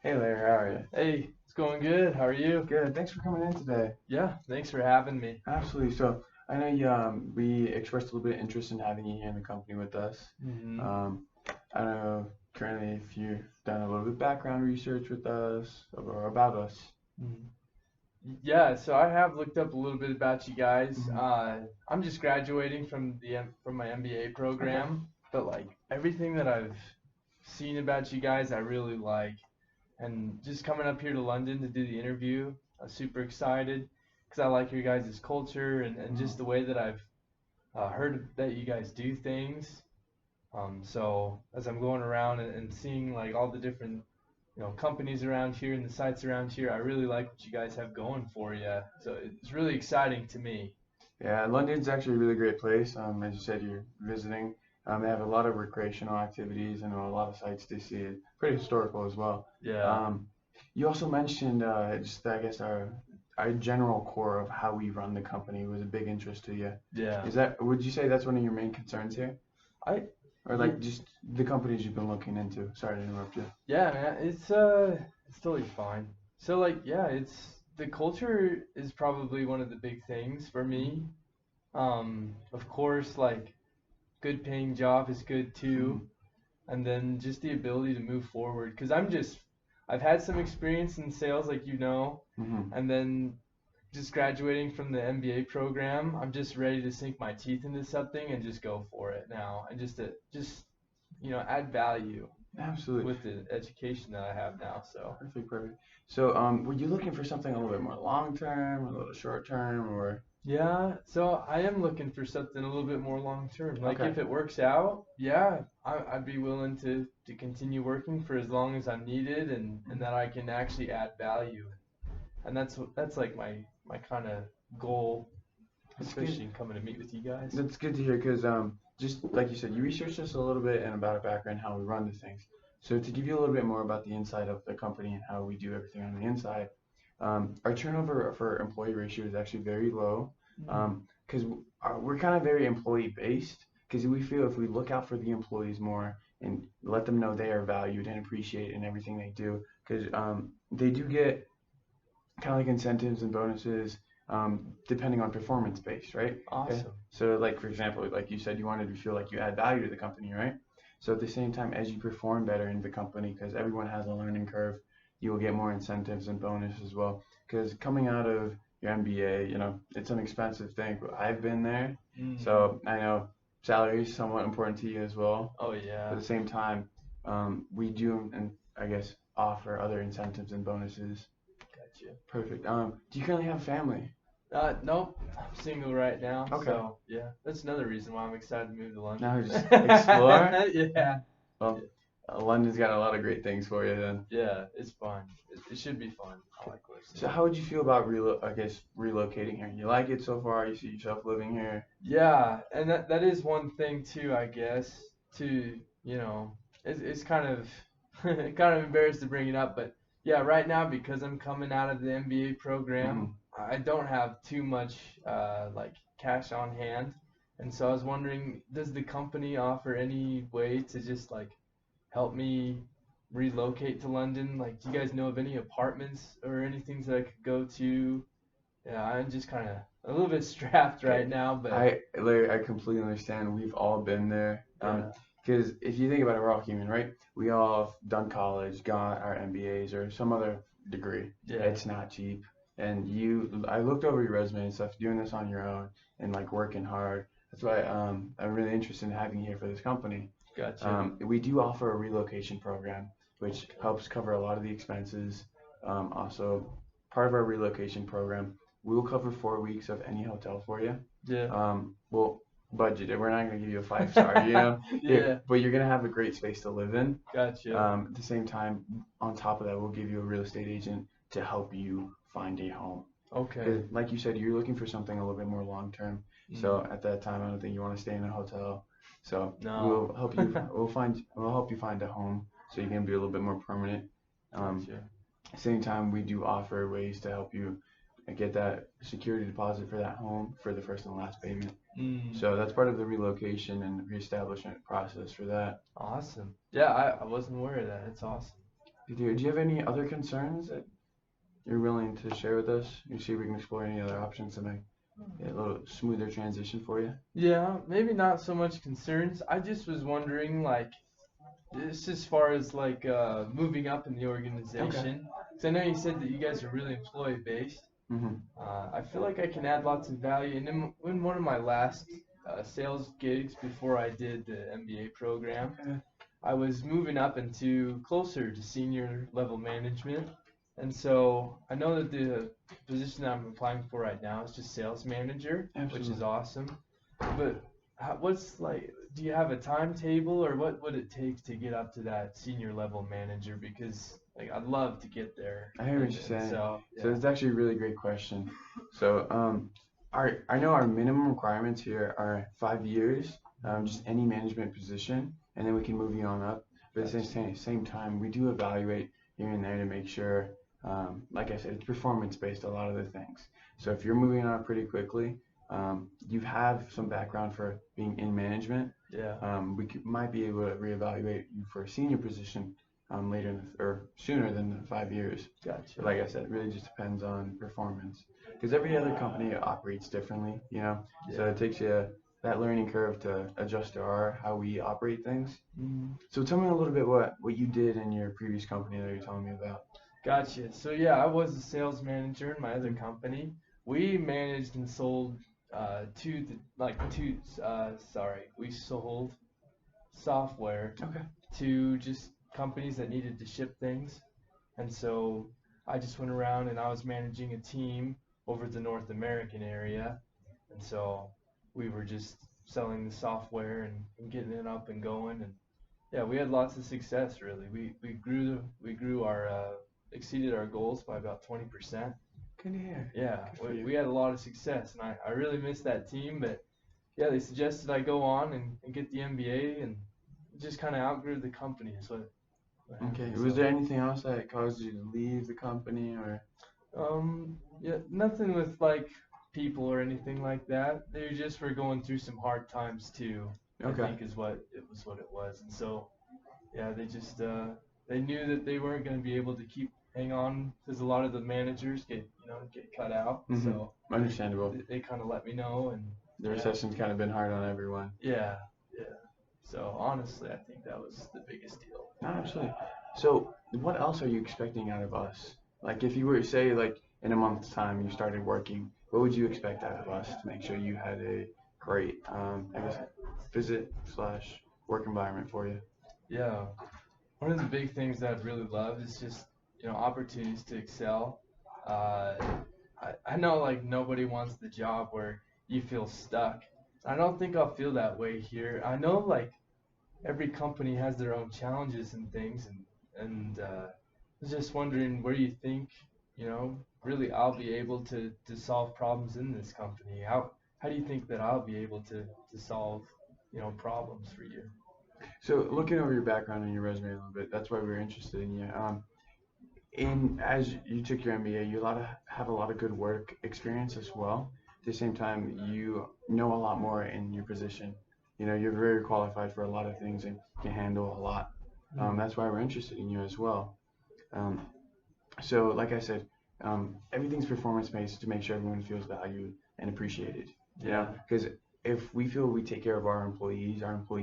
Hey Larry, how are you? Hey, it's going good. How are you? Good. Thanks for coming in today. Yeah, thanks for having me. Absolutely. So I know we expressed a little bit of interest in having you here in the company with us. hmm Um, I don't know currently if you've done a little bit of background research with us or about us. Yeah, so I have looked up a little bit about you guys. Hmm. I'm just graduating from my MBA Okay. program, but like everything that I've seen about you guys, I really like. And just coming up here to London to do the interview, I'm super excited because I like your guys' culture and Hmm. just the way that I've heard that you guys do things. So as I'm going around and seeing like all the different companies around here and the sites around here, I really like what you guys have going for you. So it's really exciting to me. Yeah, London's actually a really great place. As you said, you're visiting. They have a lot of recreational activities and a lot of sites to see. Pretty historical as well. Yeah, Um, you also mentioned just I guess our general core of how we run the company was a big interest to you. yeah. Would you say that's one of your main concerns here? I Or yeah, like just the companies you've been looking into? Sorry to interrupt you. yeah, man. It's totally fine. So like yeah, it's the culture is probably one of the big things for me. Of course, like good paying job is good too. Hmm. And then just the ability to move forward because I've had some experience in sales like Hmm. and then just graduating from the MBA program, I'm just ready to sink my teeth into something and just go for it now and just add value Absolutely. with the education that I have now. So Perfect, perfect. So, were you looking for something a little bit more long term, a little short term, or yeah, so I am looking for something a little bit more long term. Like okay? if it works out, yeah, I'd be willing to continue working for as long as I'm needed and that I can actually add value. And that's like my kind of goal, That's good. especially in coming to meet with you guys. That's good to hear because just like you said, you researched us a little bit and about our background, how we run the things. So to give you a little bit more about the inside of the company and how we do everything on the inside, our turnover for employee ratio is actually very low Mm, because we're kind of very employee based because we feel if we look out for the employees more and let them know they are valued and appreciated in everything they do because they do get kind of like incentives and bonuses depending on performance based, right? Okay. awesome. So like for example, like you said, you wanted to feel like you add value to the company, right? So at the same time, as you perform better in the company, because everyone has a learning curve, you will get more incentives and bonus as well. Because coming out of your MBA, it's an expensive thing. But I've been there, Mm, so I know salary is somewhat important to you as well. oh But yeah, at the same time, we do, and I guess, offer other incentives and bonuses. gotcha. Perfect. Do you currently have a family? Nope, I'm single right now, Okay. so yeah, that's another reason why I'm excited to move to London. Now just explore. Yeah, Well, London's got a lot of great things for you then. yeah, it's fun. It should be fun. I like what I've So seen. how would you feel about I guess relocating here? You like it so far? You see yourself living here? Yeah, and that is one thing too, I guess. To it's kind of kind of embarrassed to bring it up, but yeah, right now because I'm coming out of the MBA program, Hmm. I don't have too much like cash on hand, and so I was wondering, does the company offer any way to just like help me relocate to London? Like, do you guys know of any apartments or anything that I could go to? Yeah, I'm just kind of a little bit strapped Okay. right now, but Larry, I completely understand. We've all been there. yeah, Because if you think about it, we're all human, right? We all have done college, got our MBAs or some other degree. yeah, It's not cheap. And I looked over your resume and stuff, doing this on your own and like working hard. That's why I'm really interested in having you here for this company. gotcha. We do offer a relocation program, which Okay. helps cover a lot of the expenses. Also, part of our relocation program, we will cover 4 weeks of any hotel for you. Yeah. We'll budget it. We're not going to give you a 5 star, here, Yeah, but you're going to have a great space to live in. gotcha. At the same time, on top of that, we'll give you a real estate agent to help you find a home. Okay. Because, like you said, you're looking for something a little bit more long term. Mm, So at that time, I don't think you want to stay in a hotel. So no, we'll help you find a home so you can be a little bit more permanent. Um, gotcha. Same time, we do offer ways to help you get that security deposit for that home for the first and last payment. Mm, So that's part of the relocation and reestablishment process for that. awesome. Yeah, I wasn't aware of that. It's awesome. Do you have any other concerns that you're willing to share with us? You see if we can explore any other options to make it a little smoother transition for you. Yeah, maybe not so much concerns. I just was wondering, like, just as far as like moving up in the Okay. organization. 'Cause I know you said that you guys are really employee based. Mm-hmm. I feel like I can add lots of value. And in one of my last sales gigs before I did the MBA program, Okay. I was moving up into closer to senior level management. And so I know that the position that I'm applying for right now is just sales manager, which is Absolutely. awesome. But what's like, do you have a timetable or what would it take to get up to that senior level manager? Because like I'd love to get there. I hear what you're And saying. so, So yeah. it's actually a really great question. So I know our minimum requirements here are 5 years, just any management position, and then we can move you on up. But at the Gotcha. same time, we do evaluate here and there to make sure, like I said, it's performance based a lot of the things. So if you're moving on pretty quickly, you have some background for being in management, Yeah. might be able to reevaluate you for a senior position later or sooner than the 5 years. Gotcha. But like I said, it really just depends on performance because every other company operates differently. So Yeah. it takes you that learning curve to adjust to our how we operate things. Mhm. So tell me a little bit what you did in your previous company that you're telling me about. Gotcha. So yeah, I was a sales manager in my other company. We managed and sold we sold software Okay. to just companies that needed to ship things. And so I just went around and I was managing a team over the North American area. And so we were just selling the software and getting it up and going. And yeah, we had lots of success really. We grew our exceeded our goals by about 20%. Good to hear. Yeah, Good for we you. had a lot of success, and I really miss that team. But yeah, they suggested I go on and get the MBA, and just kind of outgrew the company is what Okay. happened. Was So there anything else that caused you to leave the company or? yeah, nothing with like people or anything like that. They just were going through some hard times too. I Okay. think is what it was, and so yeah, they just they knew that they weren't going to be able to keep hang on because a lot of the managers get cut out. Mm-hmm. So Understandable. they kind of let me know, and The yeah, recession's kind of been hard on everyone. yeah, yeah. So honestly, I think that was the biggest deal. No, absolutely. So, what else are you expecting out of us? Like, if you were to say, like, in a month's time you started working, what would you expect out of us to make sure you had a great, I guess, visit slash work environment for you? Yeah, one of the big things that I'd really love is just opportunities to excel. Uh, I know like nobody wants the job where you feel stuck. I don't think I'll feel that way here. I know like every company has their own challenges and things, and I was just wondering where you think really I'll be able to solve problems in this company. How do you think that I'll be able to solve problems for you? So, looking over your background and your resume a little bit, that's why we were interested in you. As you took your MBA, you have a lot of good work experience as well. At the same time, you know a lot more in your position. You're very qualified for a lot of things and can handle a lot. Mm. That's why we're interested in you as well. Um, so, like I said, everything's performance based to make sure everyone feels valued and appreciated. Yeah. Because if we feel we take care of our employees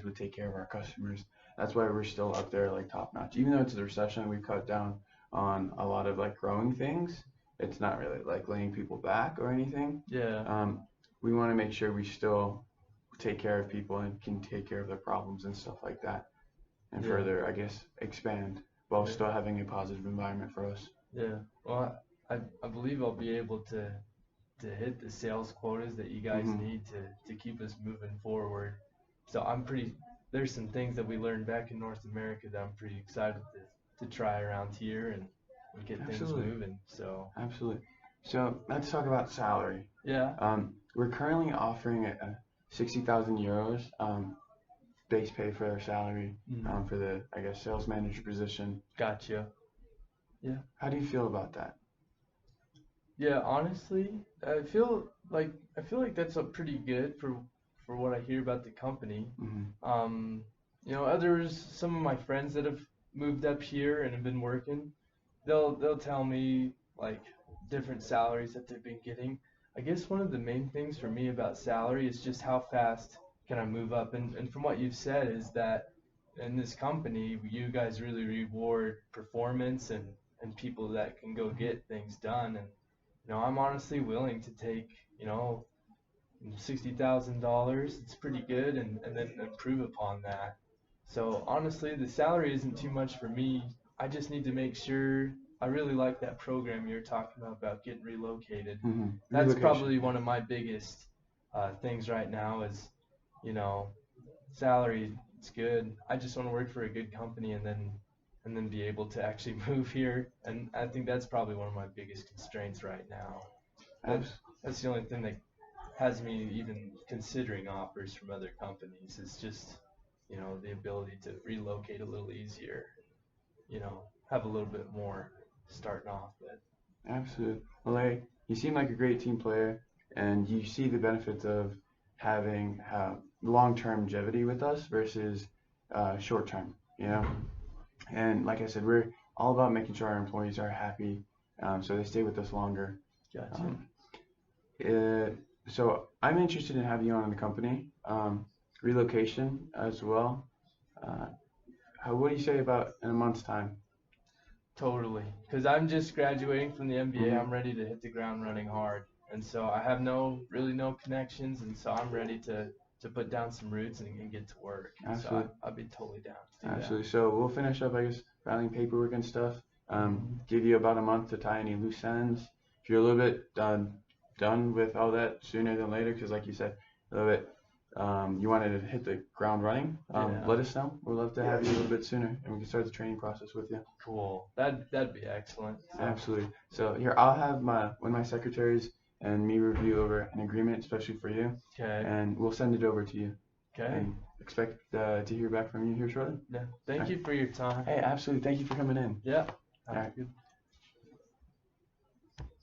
would take care of our customers. That's why we're still up there like top notch. Even though it's the recession, we've cut down on a lot of like growing things. It's not really like laying people back or anything. Yeah. Um, we want to make sure we still take care of people and can take care of their problems and stuff like that, and Yeah. further, I guess, expand while Yeah. still having a positive environment for us. Yeah. Well, I believe I'll be able to hit the sales quotas that you guys Hmm. need to keep us moving forward. So there's some things that we learned back in North America that I'm pretty excited to try around here and get things Absolutely. moving. So Absolutely. So let's talk about salary. yeah. We're currently offering a 60,000 euros base pay for our salary Mm. for the, I guess, sales manager position. Gotcha. Yeah. How do you feel about that? Yeah, honestly, I feel like that's a pretty good for what I hear about the company. Hmm. Others, some of my friends that have moved up here and have been working, they'll tell me like different salaries that they've been getting. I guess one of the main things for me about salary is just how fast can I move up. And from what you've said is that in this company, you guys really reward performance and people that can go get things done. And I'm honestly willing to take, $60,000. It's pretty good, and then improve upon that. So honestly, the salary isn't too much for me. I just need to make sure I really like that program you're talking about getting relocated. That's Relocation. probably one of my biggest things right now is, salary. It's good. I just want to work for a good company and then be able to actually move here. And I think that's probably one of my biggest constraints right now. That's the only thing that has me even considering offers from other companies is just, the ability to relocate a little easier, have a little bit more starting off with. Absolutely. Well, Larry, you seem like a great team player, and you see the benefits of having long-term longevity with us versus short-term, And like I said, we're all about making sure our employees are happy, so they stay with us longer. Gotcha. So I'm interested in having you on in the company, relocation as well. What do you say about in a month's time? Totally. Because I'm just graduating from the MBA. Mhm. I'm ready to hit the ground running hard. And so I have really no connections. And so I'm ready to put down some roots and get to work. Absolutely. So I'd be totally down to do Absolutely. So we'll finish up, I guess, filing paperwork and stuff. Give you about a month to tie any loose ends. If you're a little bit done with all that sooner than later, because like you said, a little bit, you wanted to hit the ground running, let us know. We'd love to have you a little bit sooner, and we can start the training process with you. Cool. That'd be excellent. So. Absolutely. So here, I'll have one of my secretaries and me review over an agreement, especially for you, Okay. and we'll send it over to you. Okay. And expect to hear back from you here shortly. Yeah. Thank you for your time. Hey, absolutely. Thank you for coming in. Yeah. All right. Good.